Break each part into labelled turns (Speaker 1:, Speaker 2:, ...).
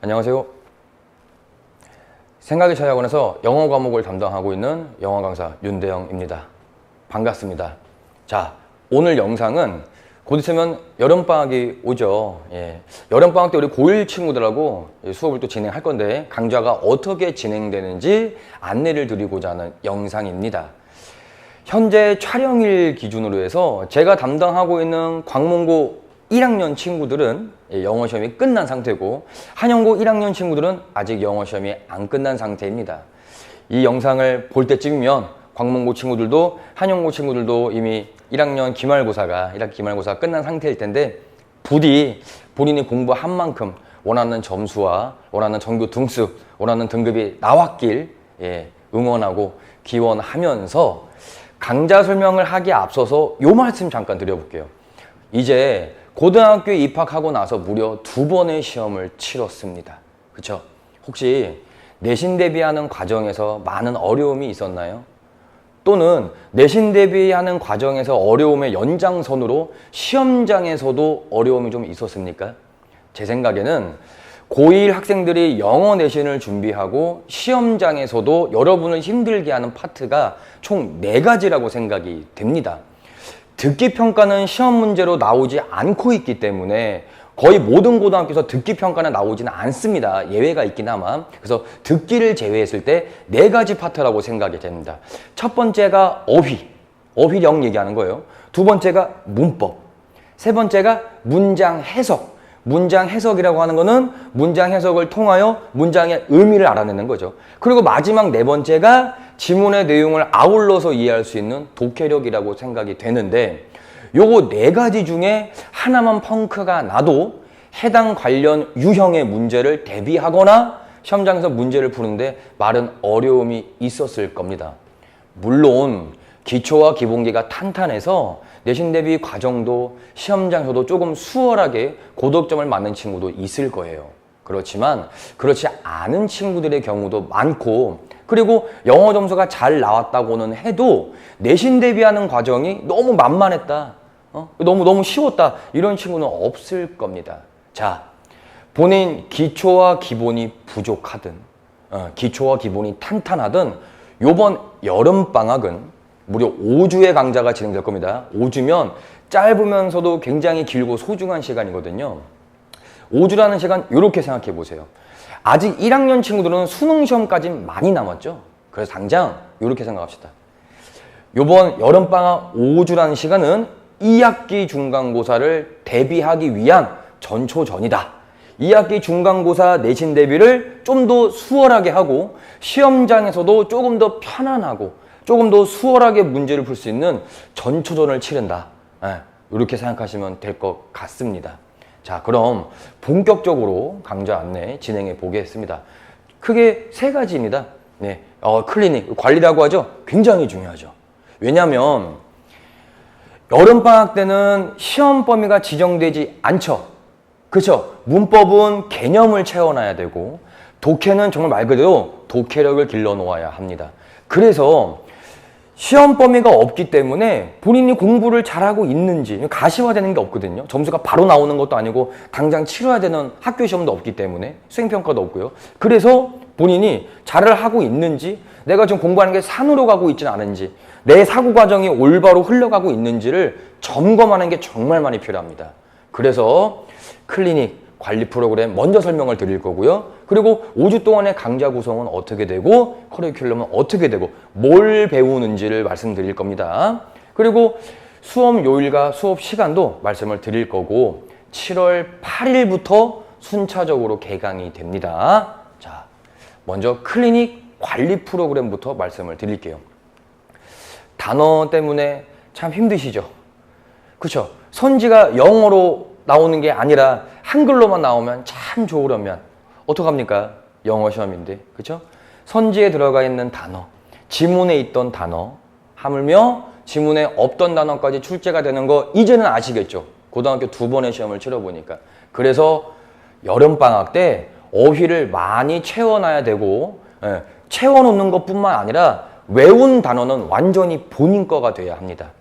Speaker 1: 안녕하세요. 생각의 차이학원에서 영어 과목을 담당하고 있는 영어 강사 윤대영입니다. 반갑습니다. 자, 오늘 영상은 곧 있으면 여름방학이 오죠. 여름방학 때 우리 고1 친구들하고 수업을 또 진행할 건데 강좌가 어떻게 진행되는지 안내를 드리고자 하는 영상입니다. 현재 촬영일 기준으로 해서 제가 담당하고 있는 광문고 1학년 친구들은 영어 시험이 끝난 상태고 한영고 1학년 친구들은 아직 영어 시험이 안 끝난 상태입니다. 이 영상을 볼 때쯤이면 광문고 친구들도 한영고 친구들도 이미 1학년 기말고사가 끝난 상태일 텐데 부디 본인이 공부한 만큼 원하는 점수와 원하는 전교 등수, 원하는 등급이 나왔길 응원하고 기원하면서 강좌 설명을 하기에 앞서서 요 말씀 잠깐 드려볼게요. 이제 고등학교에 입학하고 나서 무려 2번의 시험을 치렀습니다. 그쵸? 혹시 내신 대비하는 과정에서 많은 어려움이 있었나요? 또는 내신 대비하는 과정에서 어려움의 연장선으로 시험장에서도 어려움이 좀 있었습니까? 제 생각에는 고1 학생들이 영어 내신을 준비하고 시험장에서도 여러분을 힘들게 하는 파트가 총 4가지라고 생각이 됩니다. 듣기 평가는 시험 문제로 나오지 않고 있기 때문에 거의 모든 고등학교에서 듣기 평가는 나오지는 않습니다. 예외가 있긴 하만. 그래서 듣기를 제외했을 때 4가지 파트라고 생각이 됩니다. 첫 번째가 어휘력 얘기하는 거예요. 두 번째가 문법. 세 번째가 문장 해석. 문장 해석이라고 하는 거는 문장 해석을 통하여 문장의 의미를 알아내는 거죠. 그리고 마지막 4번째가 지문의 내용을 아울러서 이해할 수 있는 독해력이라고 생각이 되는데 요거 4가지 중에 하나만 펑크가 나도 해당 관련 유형의 문제를 대비하거나 시험장에서 문제를 푸는데 많은 어려움이 있었을 겁니다. 물론 기초와 기본기가 탄탄해서 내신 대비 과정도 시험장에서도 조금 수월하게 고득점을 맞는 친구도 있을 거예요. 그렇지만 그렇지 않은 친구들의 경우도 많고 그리고 영어 점수가 잘 나왔다고는 해도 내신 대비하는 과정이 너무 만만했다. 너무 쉬웠다. 이런 친구는 없을 겁니다. 자, 본인 기초와 기본이 부족하든 기초와 기본이 탄탄하든 요번 여름방학은 무려 5주의 강좌가 진행될 겁니다. 5주면 짧으면서도 굉장히 길고 소중한 시간이거든요. 5주라는 시간 이렇게 생각해 보세요. 아직 1학년 친구들은 수능 시험까지 많이 남았죠. 그래서 당장 이렇게 생각합시다. 이번 여름방학 5주라는 시간은 2학기 중간고사를 대비하기 위한 전초전이다. 2학기 중간고사 내신 대비를 좀 더 수월하게 하고 시험장에서도 조금 더 편안하고 조금 더 수월하게 문제를 풀 수 있는 전초전을 치른다. 이렇게 생각하시면 될 것 같습니다. 자, 그럼 본격적으로 강좌 안내 진행해 보겠습니다. 크게 3가지입니다. 클리닉, 관리라고 하죠. 굉장히 중요하죠. 왜냐하면 여름방학 때는 시험 범위가 지정되지 않죠. 그렇죠? 문법은 개념을 채워놔야 되고 독해는 정말 말 그대로 독해력을 길러놓아야 합니다. 그래서 시험 범위가 없기 때문에 본인이 공부를 잘하고 있는지 가시화되는 게 없거든요. 점수가 바로 나오는 것도 아니고 당장 치러야 되는 학교 시험도 없기 때문에 수행평가도 없고요. 그래서 본인이 잘을 하고 있는지 내가 지금 공부하는 게 산으로 가고 있지는 않은지 내 사고 과정이 올바로 흘러가고 있는지를 점검하는 게 정말 많이 필요합니다. 그래서 클리닉 관리 프로그램 먼저 설명을 드릴 거고요. 그리고 5주 동안의 강좌 구성은 어떻게 되고 커리큘럼은 어떻게 되고 뭘 배우는지를 말씀드릴 겁니다. 그리고 수업 요일과 수업 시간도 말씀을 드릴 거고 7월 8일부터 순차적으로 개강이 됩니다. 자, 먼저 클리닉 관리 프로그램부터 말씀을 드릴게요. 단어 때문에 참 힘드시죠? 그렇죠? 선지가 영어로 나오는 게 아니라 한글로만 나오면 참 좋으려면 어떡합니까? 영어 시험인데, 그렇죠? 선지에 들어가 있는 단어, 지문에 있던 단어, 하물며 지문에 없던 단어까지 출제가 되는 거 이제는 아시겠죠? 고등학교 2번의 시험을 치러보니까. 그래서 여름방학 때 어휘를 많이 채워놔야 되고 채워놓는 것뿐만 아니라 외운 단어는 완전히 본인 거가 돼야 합니다.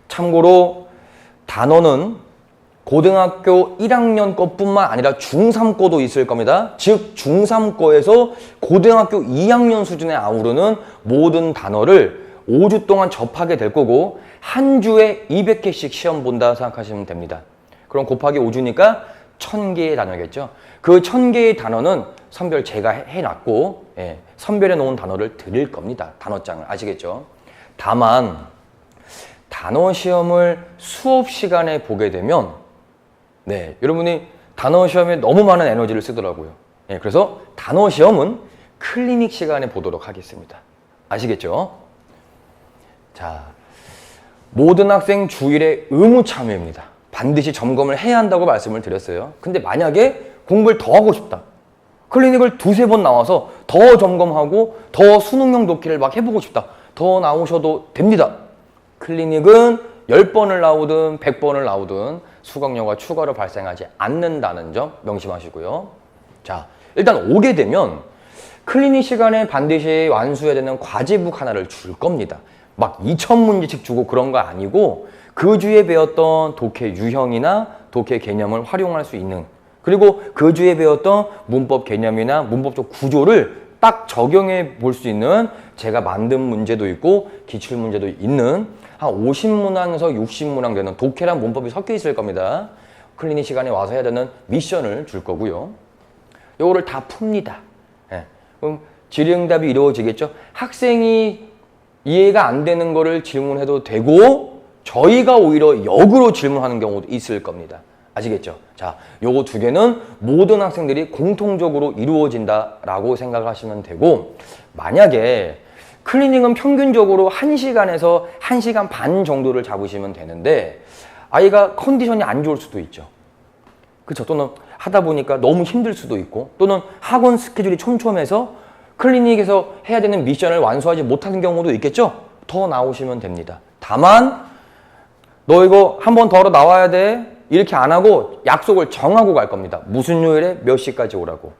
Speaker 1: 참고로 단어는 고등학교 1학년 것뿐만 아니라 중3 거도 있을 겁니다. 즉 중3 거에서 고등학교 2학년 수준에 아우르는 모든 단어를 5주 동안 접하게 될 거고 한 주에 200개씩 시험 본다 생각하시면 됩니다. 그럼 곱하기 5주니까 1000개의 단어겠죠. 그 1000개의 단어는 선별 제가 해놨고 선별해 놓은 단어를 드릴 겁니다. 단어장을. 아시겠죠? 다만 단어 시험을 수업 시간에 보게 되면 여러분이 단어 시험에 너무 많은 에너지를 쓰더라고요. 그래서 단어 시험은 클리닉 시간에 보도록 하겠습니다. 아시겠죠? 자, 모든 학생 주일에 의무 참여입니다. 반드시 점검을 해야 한다고 말씀을 드렸어요. 근데 만약에 공부를 더 하고 싶다. 클리닉을 두세 번 나와서 더 점검하고 더 수능형 독해를 막 해보고 싶다. 더 나오셔도 됩니다. 클리닉은 10번을 나오든 100번을 나오든 수강료가 추가로 발생하지 않는다는 점 명심하시고요. 자, 일단 오게 되면 클리닉 시간에 반드시 완수해야 되는 과제북 하나를 줄 겁니다. 막 2000문제씩 주고 그런 거 아니고 그 주에 배웠던 독해 유형이나 독해 개념을 활용할 수 있는, 그리고 그 주에 배웠던 문법 개념이나 문법적 구조를 딱 적용해 볼 수 있는 제가 만든 문제도 있고 기출 문제도 있는 한 50문항에서 60문항 되는 독해랑 문법이 섞여 있을 겁니다. 클리닉 시간에 와서 해야 되는 미션을 줄 거고요. 요거를 다 풉니다. 그럼 질의응답이 이루어지겠죠. 학생이 이해가 안 되는 거를 질문해도 되고 저희가 오히려 역으로 질문하는 경우도 있을 겁니다. 아시겠죠? 자, 요거 두 개는 모든 학생들이 공통적으로 이루어진다라고 생각하시면 되고, 만약에 클리닉은 평균적으로 1시간에서 1시간 반 정도를 잡으시면 되는데 아이가 컨디션이 안 좋을 수도 있죠. 그렇죠? 또는 하다 보니까 너무 힘들 수도 있고, 또는 학원 스케줄이 촘촘해서 클리닉에서 해야 되는 미션을 완수하지 못하는 경우도 있겠죠? 더 나오시면 됩니다. 다만 너 이거 한 번 더 나와야 돼. 이렇게 안 하고 약속을 정하고 갈 겁니다. 무슨 요일에 몇 시까지 오라고.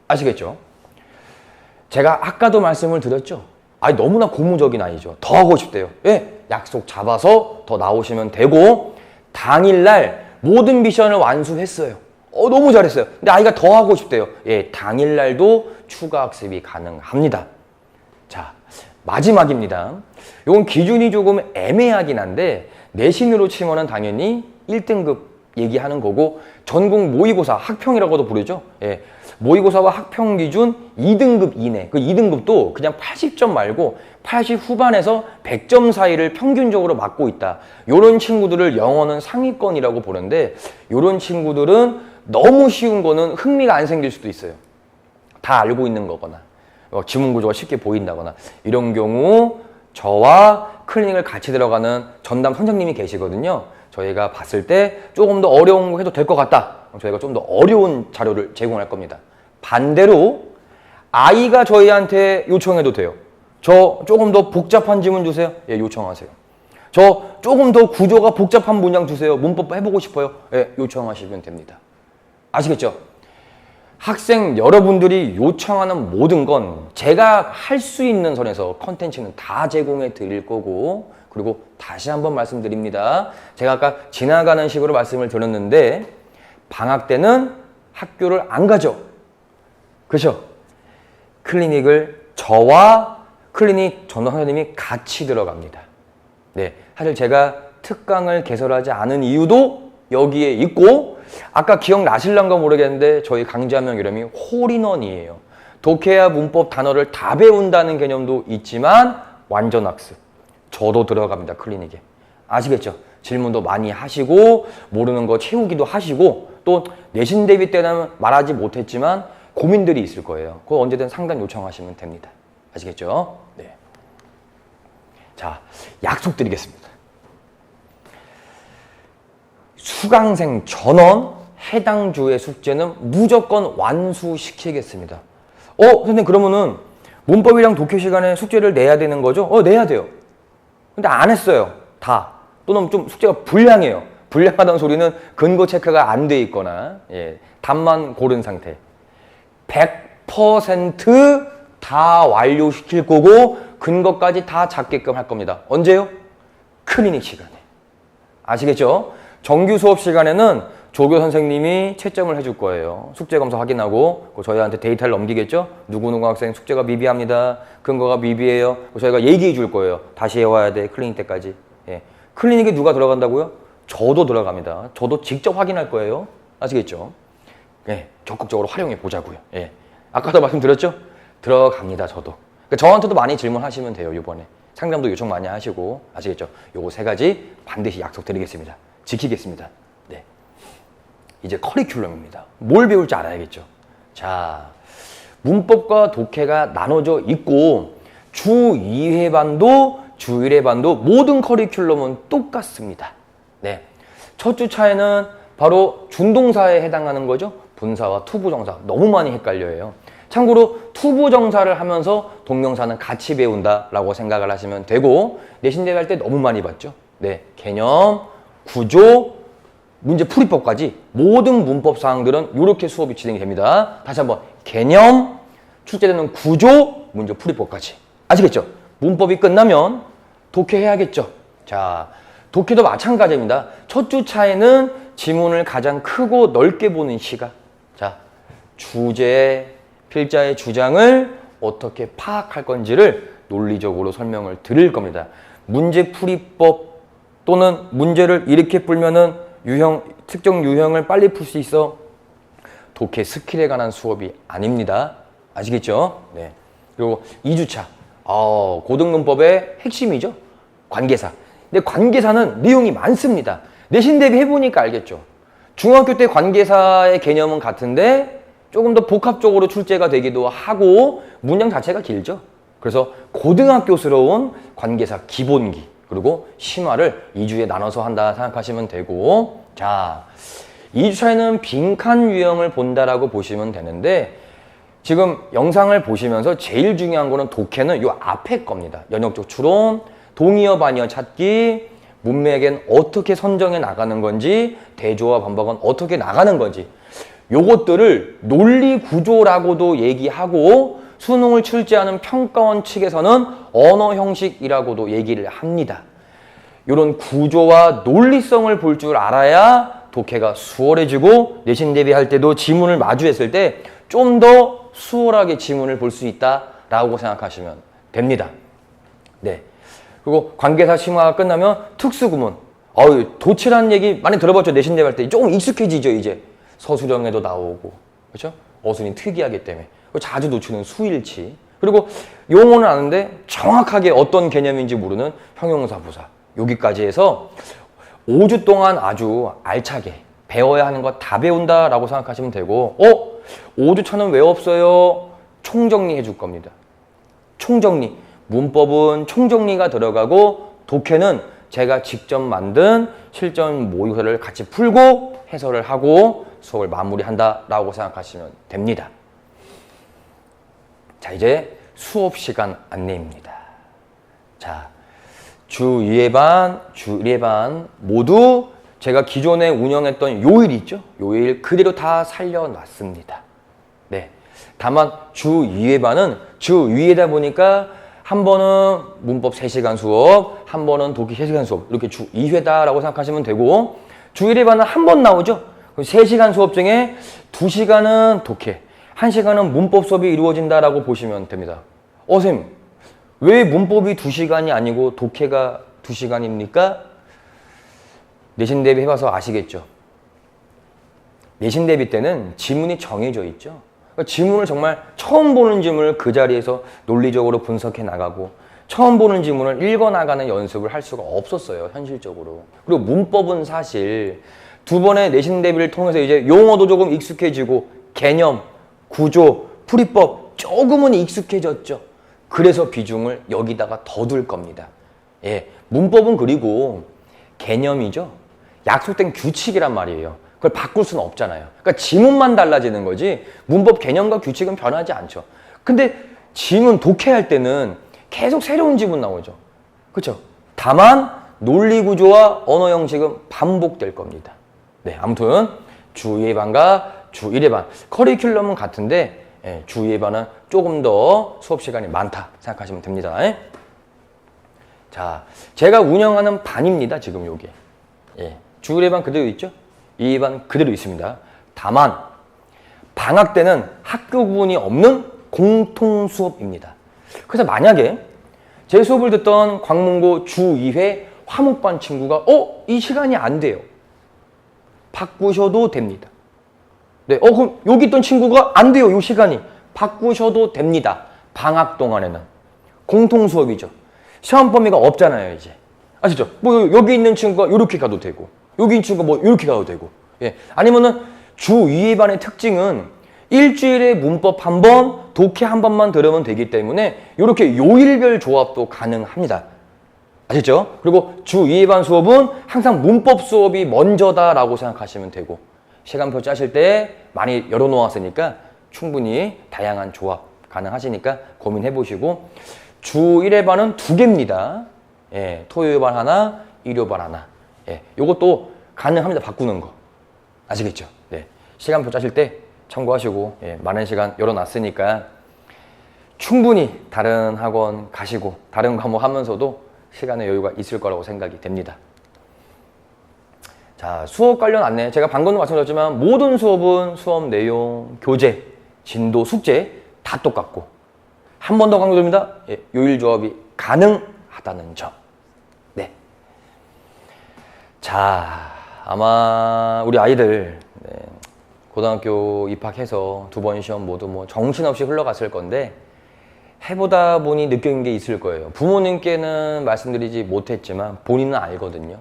Speaker 1: 아시겠죠? 제가 아까도 말씀을 드렸죠. 너무나 고무적인 아이죠. 더 하고 싶대요. 약속 잡아서 더 나오시면 되고, 당일날 모든 미션을 완수했어요. 너무 잘했어요. 근데 아이가 더 하고 싶대요. 당일날도 추가 학습이 가능합니다. 자, 마지막입니다. 이건 기준이 조금 애매하긴 한데 내신으로 치면은 당연히 1등급 얘기하는 거고, 전국 모의고사 학평이라고도 부르죠. 모의고사와 학평 기준 2등급 이내. 그 2등급도 그냥 80점 말고 80 후반에서 100점 사이를 평균적으로 맞고 있다. 요런 친구들을 영어는 상위권이라고 보는데, 요런 친구들은 너무 쉬운 거는 흥미가 안 생길 수도 있어요. 다 알고 있는 거거나 지문 구조가 쉽게 보인다거나, 이런 경우 저와 클리닉을 같이 들어가는 전담 선생님이 계시거든요. 저희가 봤을 때 조금 더 어려운 거 해도 될 것 같다. 저희가 좀 더 어려운 자료를 제공할 겁니다. 반대로 아이가 저희한테 요청해도 돼요. 저 조금 더 복잡한 지문 주세요. 요청하세요. 저 조금 더 구조가 복잡한 문장 주세요. 문법 해보고 싶어요. 요청하시면 됩니다. 아시겠죠? 학생 여러분들이 요청하는 모든 건 제가 할 수 있는 선에서 컨텐츠는 다 제공해 드릴 거고, 그리고 다시 한번 말씀드립니다. 제가 아까 지나가는 식으로 말씀을 드렸는데 방학 때는 학교를 안 가죠. 그렇죠? 클리닉을 저와 클리닉 전담 선생님이 같이 들어갑니다. 사실 제가 특강을 개설하지 않은 이유도 여기에 있고, 아까 기억나실란가 모르겠는데 저희 강좌명 이름이 홀인원이에요. 독해와 문법 단어를 다 배운다는 개념도 있지만 완전 학습. 저도 들어갑니다. 클리닉에. 아시겠죠? 질문도 많이 하시고 모르는 거 채우기도 하시고, 또 내신 대비 때는 말하지 못했지만 고민들이 있을 거예요. 그거 언제든 상담 요청하시면 됩니다. 아시겠죠? 자, 약속드리겠습니다. 수강생 전원 해당 주의 숙제는 무조건 완수시키겠습니다. 선생님 그러면은 문법이랑 독해 시간에 숙제를 내야 되는 거죠? 내야 돼요. 근데 안 했어요. 다. 또는 좀 숙제가 불량해요. 불량하다는 소리는 근거 체크가 안 돼 있거나 답만 고른 상태. 100% 다 완료시킬 거고 근거까지 다 잡게끔 할 겁니다. 언제요? 클리닉 시간에. 아시겠죠? 정규 수업 시간에는 조교 선생님이 채점을 해줄 거예요. 숙제 검사 확인하고 저희한테 데이터를 넘기겠죠. 누구누구 학생 숙제가 미비합니다. 근거가 미비해요. 저희가 얘기해 줄 거예요. 다시 해와야 돼. 클리닉 때까지. 예. 클리닉에 누가 들어간다고요? 저도 들어갑니다. 저도 직접 확인할 거예요. 아시겠죠? 예. 적극적으로 활용해 보자고요. 예. 아까도 말씀드렸죠? 들어갑니다. 저도. 그러니까 저한테도 많이 질문하시면 돼요. 이번에 상담도 요청 많이 하시고. 아시겠죠? 요거 세 가지 반드시 약속드리겠습니다. 지키겠습니다. 네. 이제 커리큘럼입니다. 뭘 배울지 알아야겠죠. 자, 문법과 독해가 나눠져 있고 주 2회 반도, 주 1회 반도 모든 커리큘럼은 똑같습니다. 네. 첫 주 차에는 바로 준동사에 해당하는 거죠. 분사와 투부정사. 너무 많이 헷갈려요. 참고로 투부정사를 하면서 동명사는 같이 배운다라고 생각을 하시면 되고 내신 대비할 때 너무 많이 봤죠. 네. 개념, 구조, 문제 풀이법까지 모든 문법 사항들은 이렇게 수업이 진행이 됩니다. 다시 한번 개념, 출제되는 구조, 문제 풀이법까지. 아시겠죠? 문법이 끝나면 독해해야겠죠. 자, 독해도 마찬가지입니다. 첫 주 차에는 지문을 가장 크고 넓게 보는 시각. 자, 주제, 필자의 주장을 어떻게 파악할 건지를 논리적으로 설명을 드릴 겁니다. 문제 풀이법 또는 문제를 이렇게 풀면은 특정 유형을 빨리 풀 수 있어. 독해 스킬에 관한 수업이 아닙니다. 아시겠죠? 네. 그리고 2주차. 고등문법의 핵심이죠. 관계사. 근데 관계사는 내용이 많습니다. 내신 대비 해보니까 알겠죠. 중학교 때 관계사의 개념은 같은데 조금 더 복합적으로 출제가 되기도 하고 문장 자체가 길죠. 그래서 고등학교스러운 관계사 기본기 그리고 심화를 2주에 나눠서 한다 생각하시면 되고, 자, 2주차에는 빈칸 유형을 본다라고 보시면 되는데 지금 영상을 보시면서 제일 중요한 거는 독해는 요 앞에 겁니다. 연역적 추론, 동의어 반의어 찾기, 문맥엔 어떻게 선정해 나가는 건지, 대조와 반박은 어떻게 나가는 건지, 요것들을 논리 구조라고도 얘기하고 수능을 출제하는 평가원 측에서는 언어 형식이라고도 얘기를 합니다. 이런 구조와 논리성을 볼 줄 알아야 독해가 수월해지고 내신 대비할 때도 지문을 마주했을 때 좀 더 수월하게 지문을 볼 수 있다라고 생각하시면 됩니다. 네. 그리고 관계사 심화가 끝나면 특수구문. 도치라는 얘기 많이 들어봤죠. 내신 대비할 때 조금 익숙해지죠. 이제 서술형에도 나오고, 그렇죠? 어순이 특이하기 때문에. 자주 놓치는 수일치. 그리고 용어는 아는데 정확하게 어떤 개념인지 모르는 형용사, 부사. 여기까지 해서 5주 동안 아주 알차게 배워야 하는 거 다 배운다라고 생각하시면 되고, 5주 차는 왜 없어요? 총정리해 줄 겁니다. 총정리. 문법은 총정리가 들어가고 독해는 제가 직접 만든 실전 모의고사를 같이 풀고 해설을 하고 수업을 마무리한다라고 생각하시면 됩니다. 자, 이제 수업 시간 안내입니다. 자, 주 2회 반, 주 1회 반 모두 제가 기존에 운영했던 요일 있죠? 요일 그대로 다 살려놨습니다. 네. 다만 주 2회 반은 주 2회다 보니까 한 번은 문법 3시간 수업, 한 번은 독해 3시간 수업, 이렇게 주 2회다라고 생각하시면 되고, 주 1회 반은 한 번 나오죠? 3시간 수업 중에 2시간은 독해, 1시간은 문법 수업이 이루어진다라고 보시면 됩니다. 선생님, 왜 문법이 2시간이 아니고 독해가 2시간입니까? 내신 대비 해봐서 아시겠죠? 내신 대비 때는 지문이 정해져 있죠? 지문을 정말 처음 보는 지문을 그 자리에서 논리적으로 분석해 나가고 처음 보는 지문을 읽어 나가는 연습을 할 수가 없었어요, 현실적으로. 그리고 문법은 사실 두 번의 내신 대비를 통해서 이제 용어도 조금 익숙해지고 개념, 구조, 풀이법 조금은 익숙해졌죠. 그래서 비중을 여기다가 더 둘 겁니다. 예, 문법은 그리고 개념이죠. 약속된 규칙이란 말이에요. 그걸 바꿀 수는 없잖아요. 그러니까 지문만 달라지는 거지 문법 개념과 규칙은 변하지 않죠. 근데 지문 독해할 때는 계속 새로운 지문 나오죠. 그렇죠? 다만 논리 구조와 언어 형식은 반복될 겁니다. 네, 아무튼 주 2회 반과 주 1회 반 커리큘럼은 같은데 주 2회 반은 조금 더 수업 시간이 많다 생각하시면 됩니다. 자, 제가 운영하는 반입니다. 지금 요게. 주 1회 반 그대로 있죠? 2반 그대로 있습니다. 다만 방학 때는 학교 구분이 없는 공통 수업입니다. 그래서 만약에 제 수업을 듣던 광문고 주2회 화목반 친구가 이 시간이 안 돼요. 바꾸셔도 됩니다. 네, 그럼 여기 있던 친구가 안 돼요. 이 시간이. 바꾸셔도 됩니다. 방학 동안에는. 공통 수업이죠. 시험 범위가 없잖아요, 이제. 아시죠? 뭐 여기 있는 친구가 이렇게 가도 되고, 여기 있는 친구가 뭐 이렇게 가도 되고. 예. 아니면은 주2회반의 특징은 일주일에 문법 한 번, 독해 한 번만 들으면 되기 때문에 이렇게 요일별 조합도 가능합니다. 아시죠? 그리고 주2회반 수업은 항상 문법 수업이 먼저다라고 생각하시면 되고, 시간표 짜실 때 많이 열어놓았으니까 충분히 다양한 조합 가능하시니까 고민해보시고, 주 1회반은 2개입니다. 예, 토요일반 하나, 일요일반 하나. 예, 요것도 가능합니다. 바꾸는 거. 아시겠죠? 네. 시간표 짜실 때 참고하시고, 예, 많은 시간 열어놨으니까 충분히 다른 학원 가시고, 다른 과목 하면서도 시간의 여유가 있을 거라고 생각이 됩니다. 자, 수업 관련 안내. 제가 방금도 말씀드렸지만 모든 수업은 수업 내용, 교재, 진도, 숙제 다 똑같고, 한 번 더 강조드립니다. 예, 요일 조합이 가능하다는 점. 네. 자, 아마 우리 아이들 고등학교 입학해서 2번 시험 모두 뭐 정신없이 흘러갔을 건데, 해보다 보니 느낀 게 있을 거예요. 부모님께는 말씀드리지 못했지만 본인은 알거든요.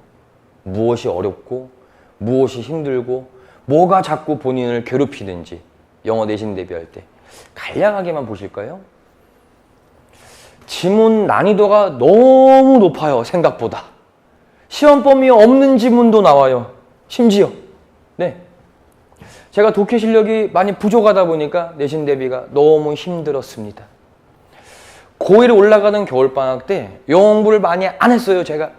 Speaker 1: 무엇이 어렵고 무엇이 힘들고 뭐가 자꾸 본인을 괴롭히는지. 영어 내신 대비할 때 간략하게만 보실까요? 지문 난이도가 너무 높아요. 생각보다. 시험 범위 없는 지문도 나와요. 심지어. 네. 제가 독해 실력이 많이 부족하다 보니까 내신 대비가 너무 힘들었습니다. 고1 올라가는 겨울방학 때 영어 공부를 많이 안 했어요. 제가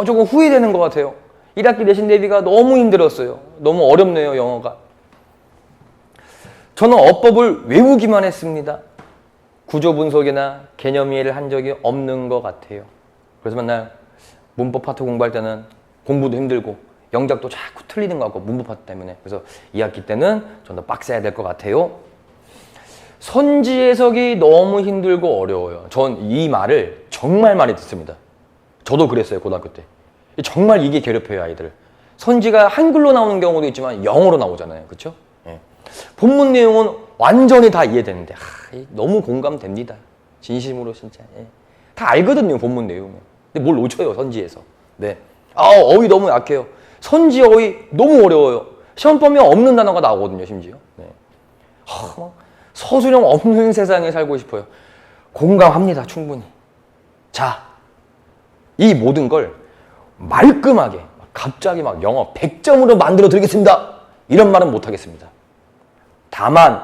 Speaker 1: 조금 후회되는 것 같아요. 1학기 내신 대비가 너무 힘들었어요. 너무 어렵네요, 영어가. 저는 어법을 외우기만 했습니다. 구조 분석이나 개념 이해를 한 적이 없는 것 같아요. 그래서 맨날 문법 파트 공부할 때는 공부도 힘들고 영작도 자꾸 틀리는 것 같고, 문법 파트 때문에. 그래서 2학기 때는 좀 더 빡세야 될 것 같아요. 선지 해석이 너무 힘들고 어려워요. 전 이 말을 정말 많이 듣습니다. 저도 그랬어요, 고등학교 때. 정말 이게 괴롭혀요, 아이들을. 선지가 한글로 나오는 경우도 있지만 영어로 나오잖아요. 그렇죠? 예. 본문 내용은 완전히 다 이해되는데 너무 공감됩니다. 진심으로 진짜. 예. 다 알거든요, 본문 내용은. 근데 뭘 놓쳐요, 선지에서. 네. 어휘 너무 약해요. 선지 어휘 너무 어려워요. 시험 범위 없는 단어가 나오거든요, 심지어. 네. 서술형 없는 세상에 살고 싶어요. 공감합니다, 충분히. 자, 이 모든 걸 말끔하게 갑자기 막 영어 100점으로 만들어 드리겠습니다, 이런 말은 못 하겠습니다. 다만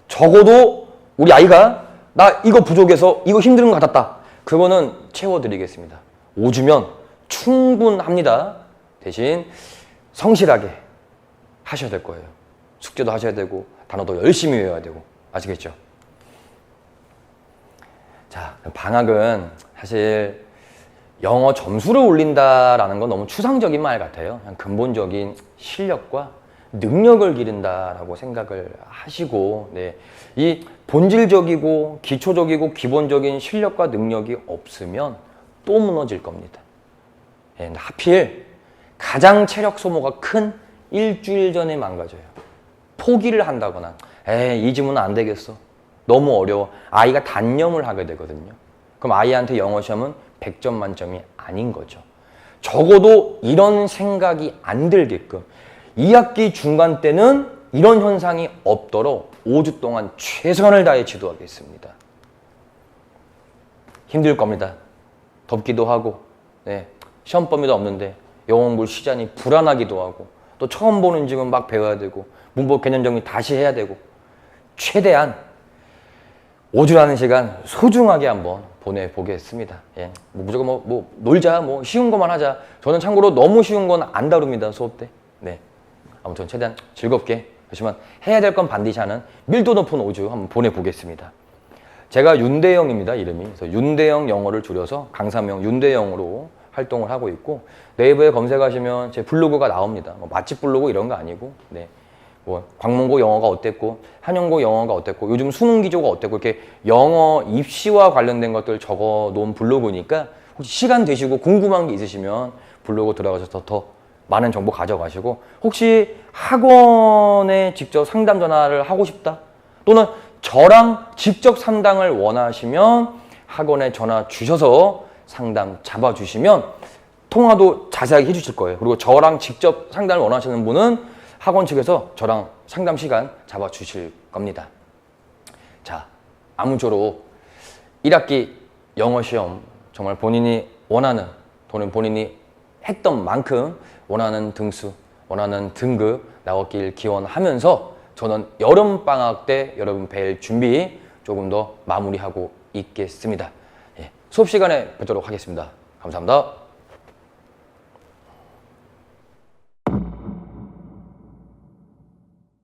Speaker 1: 적어도 우리 아이가 나 이거 부족해서 이거 힘든 것 같았다, 그거는 채워드리겠습니다. 5주면 충분합니다. 대신 성실하게 하셔야 될 거예요. 숙제도 하셔야 되고 단어도 열심히 외워야 되고. 아시겠죠? 자, 방학은 사실 영어 점수를 올린다라는 건 너무 추상적인 말 같아요. 그냥 근본적인 실력과 능력을 기른다라고 생각을 하시고, 네. 이 본질적이고 기초적이고 기본적인 실력과 능력이 없으면 또 무너질 겁니다. 네, 하필 가장 체력 소모가 큰 일주일 전에 망가져요. 포기를 한다거나, 이 지문은 안 되겠어, 너무 어려워, 아이가 단념을 하게 되거든요. 그럼 아이한테 영어 시험은 100점 만점이 아닌 거죠. 적어도 이런 생각이 안 들게끔 2학기 중간 때는 이런 현상이 없도록 5주 동안 최선을 다해 지도하겠습니다. 힘들 겁니다. 덥기도 하고, 네. 시험 범위도 없는데 영어 공부를 쉬자니 불안하기도 하고, 또 처음 보는 지문 막 배워야 되고, 문법 개념 정리 다시 해야 되고, 최대한 5주라는 시간 소중하게 한번 보내보겠습니다. 예. 무조건 뭐 놀자, 쉬운 것만 하자. 저는 참고로 너무 쉬운 건 안 다룹니다, 수업 때. 네. 아무튼 최대한 즐겁게, 그렇지만 해야 될 건 반드시 하는 밀도 높은 5주 한번 보내보겠습니다. 제가 윤대영입니다, 이름이. 그래서 윤대영 영어를 줄여서 강사명 윤대영으로 활동을 하고 있고, 네이버에 검색하시면 제 블로그가 나옵니다. 뭐 맛집 블로그 이런 거 아니고, 네. 뭐 광문고 영어가 어땠고, 한영고 영어가 어땠고, 요즘 수능 기조가 어땠고, 이렇게 영어 입시와 관련된 것들 적어 놓은 블로그니까 혹시 시간 되시고 궁금한 게 있으시면 블로그 들어가셔서 더 많은 정보 가져가시고, 혹시 학원에 직접 상담 전화를 하고 싶다, 또는 저랑 직접 상담을 원하시면 학원에 전화 주셔서 상담 잡아주시면 통화도 자세하게 해주실 거예요. 그리고 저랑 직접 상담을 원하시는 분은 학원 측에서 저랑 상담 시간 잡아주실 겁니다. 자, 아무쪼록 1학기 영어 시험 정말 본인이 원하는, 또는 본인이 했던 만큼 원하는 등수, 원하는 등급 나왔길 기원하면서 저는 여름방학 때 여러분 뵐 준비 조금 더 마무리하고 있겠습니다. 예, 수업 시간에 뵙도록 하겠습니다. 감사합니다.